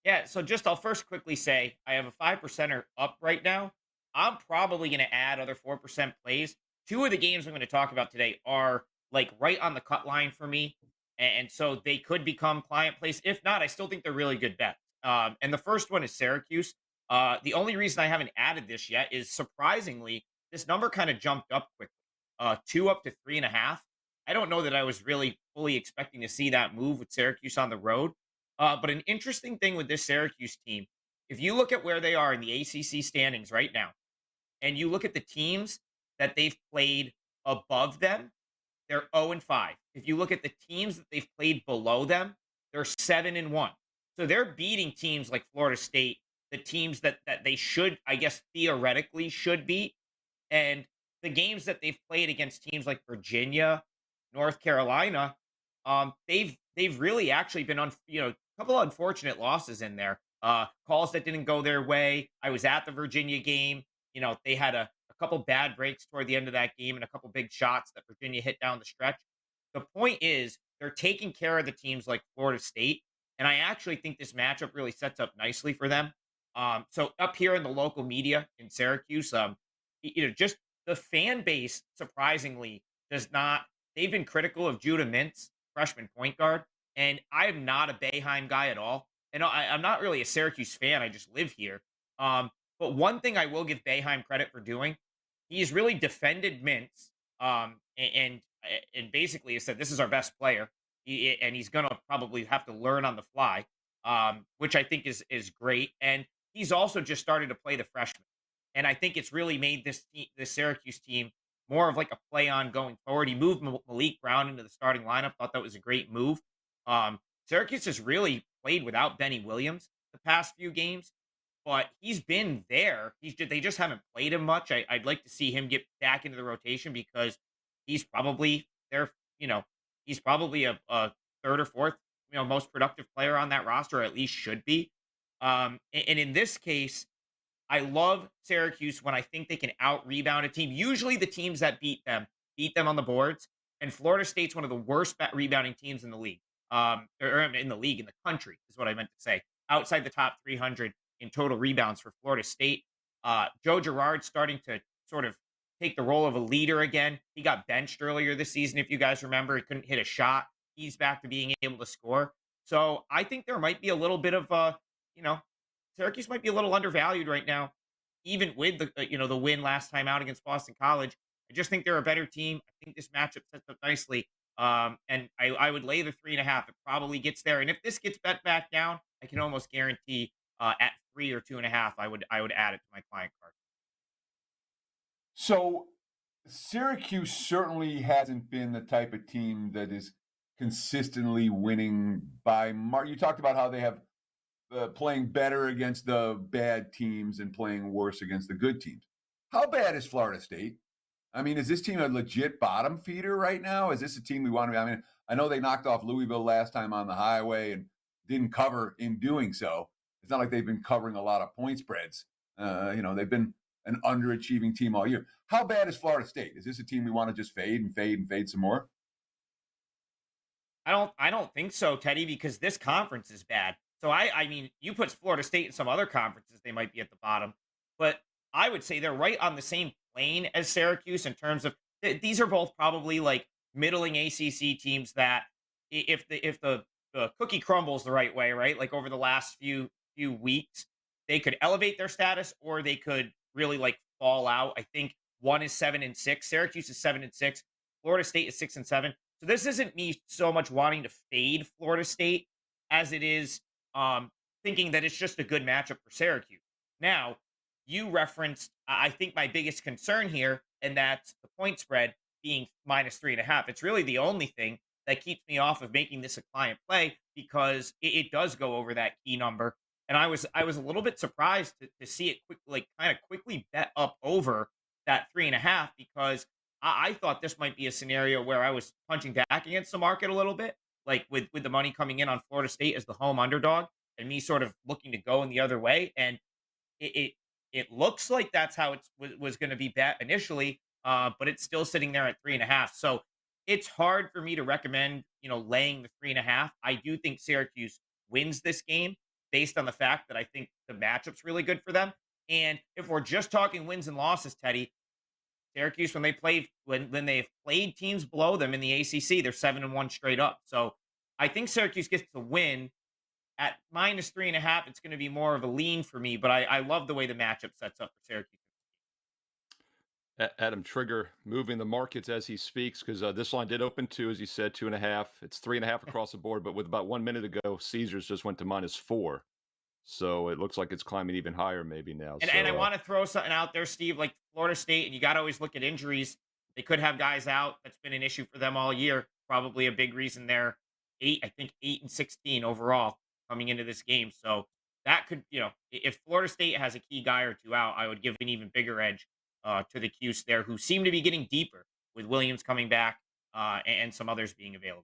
Yeah, so just I'll first quickly say I have a 5 percenter up right now. I'm probably going to add other 4% plays. Two of the games I'm going to talk about today are like right on the cut line for me. And so they could become client plays. If not, I still think they're really good bets. And the first one is Syracuse. The only reason I haven't added this yet is surprisingly, this number kind of jumped up quickly. Two up to 3.5. I don't know that I was really fully expecting to see that move with Syracuse on the road. But an interesting thing with this Syracuse team, if you look at where they are in the ACC standings right now, and you look at the teams that they've played above them, they're 0-5. If you look at the teams that they've played below them, they're 7-1. So they're beating teams like Florida State, the teams that they should, I guess, theoretically should beat. And the games that they've played against teams like Virginia, North Carolina, they've really actually been on, a couple of unfortunate losses in there. Calls that didn't go their way. I was at the Virginia game. They had a couple bad breaks toward the end of that game and a couple big shots that Virginia hit down the stretch. The point is they're taking care of the teams like Florida State, and I actually think this matchup really sets up nicely for them. So up here in the local media in Syracuse, just the fan base surprisingly does not. They've been critical of Judah Mintz, freshman point guard, and I am not a Boeheim guy at all. And I'm not really a Syracuse fan. I just live here. But one thing I will give Boeheim credit for doing, he's really defended Mintz, and basically has said this is our best player, and he's gonna probably have to learn on the fly, which I think is great. And he's also just started to play the freshman. And I think it's really made this Syracuse team more of like a play on going forward. He moved Malik Brown into the starting lineup. Thought that was a great move. Syracuse has really played without Benny Williams the past few games, but he's been there. They just haven't played him much. I'd like to see him get back into the rotation because he's probably their, he's probably a third or fourth, most productive player on that roster, or at least should be. And in this case, I love Syracuse when I think they can out rebound a team. Usually, the teams that beat them on the boards. And Florida State's one of the worst rebounding teams in the league, or in the league in the country is what I meant to say. Outside the top 300 in total rebounds for Florida State. Joe Girard's starting to sort of take the role of a leader again. He got benched earlier this season, if you guys remember. He couldn't hit a shot. He's back to being able to score. So I think there might be a little bit of you know, Syracuse might be a little undervalued right now, even with the win last time out against Boston College. I just think they're a better team. I think this matchup sets up nicely. And I would lay the 3.5. It probably gets there. And if this gets bet back down, I can almost guarantee at 3 or 2.5, I would add it to my client card. So Syracuse certainly hasn't been the type of team that is consistently winning by You talked about how they have playing better against the bad teams and playing worse against the good teams. How bad is Florida State? I mean, is this team a legit bottom feeder right now? Is this a team we want to be? I mean, I know they knocked off Louisville last time on the highway and didn't cover in doing so. It's not like they've been covering a lot of point spreads. They've been an underachieving team all year. How bad is Florida State? Is this a team we want to just fade and fade and fade some more? I don't think so, Teddy, because this conference is bad. So I mean, you put Florida State in some other conferences, they might be at the bottom, but I would say they're right on the same plane as Syracuse in terms of these are both probably like middling ACC teams that if the cookie crumbles the right way, right? Like over the last few weeks, they could elevate their status or they could really like fall out. I think one is 7-6, Syracuse is 7-6, Florida State is 6-7. So this isn't me so much wanting to fade Florida State as it is thinking that it's just a good matchup for Syracuse. Now, you referenced, I think, my biggest concern here, and that's the point spread being -3.5. It's really the only thing that keeps me off of making this a client play because it does go over that key number. And I was a little bit surprised to see it kind of quickly bet up over that 3.5 because I thought this might be a scenario where I was punching back against the market a little bit, like with the money coming in on Florida State as the home underdog, and me sort of looking to go in the other way. And it it, it looks like that's how it was going to be bet initially, but it's still sitting there at 3.5. So it's hard for me to recommend laying the 3.5. I do think Syracuse wins this game, based on the fact that I think the matchup's really good for them. And if we're just talking wins and losses, Teddy, Syracuse, when they've played teams below them in the ACC, they're 7-1 straight up. So I think Syracuse gets to win at -3.5. It's going to be more of a lean for me, but I love the way the matchup sets up for Syracuse. Adam Trigger moving the markets as he speaks because this line did open two, as you said, 2.5. It's 3.5 across the board, but with about 1 minute to go, Caesars just went to -4. So it looks like it's climbing even higher maybe now. And I So want to throw something out there, Steve, like Florida State, and you got to always look at injuries. They could have guys out. That's been an issue for them all year. Probably a big reason they're I think 8-16 overall coming into this game. So that could, if Florida State has a key guy or two out, I would give an even bigger edge to the Cuse there, who seem to be getting deeper with Williams coming back and some others being available.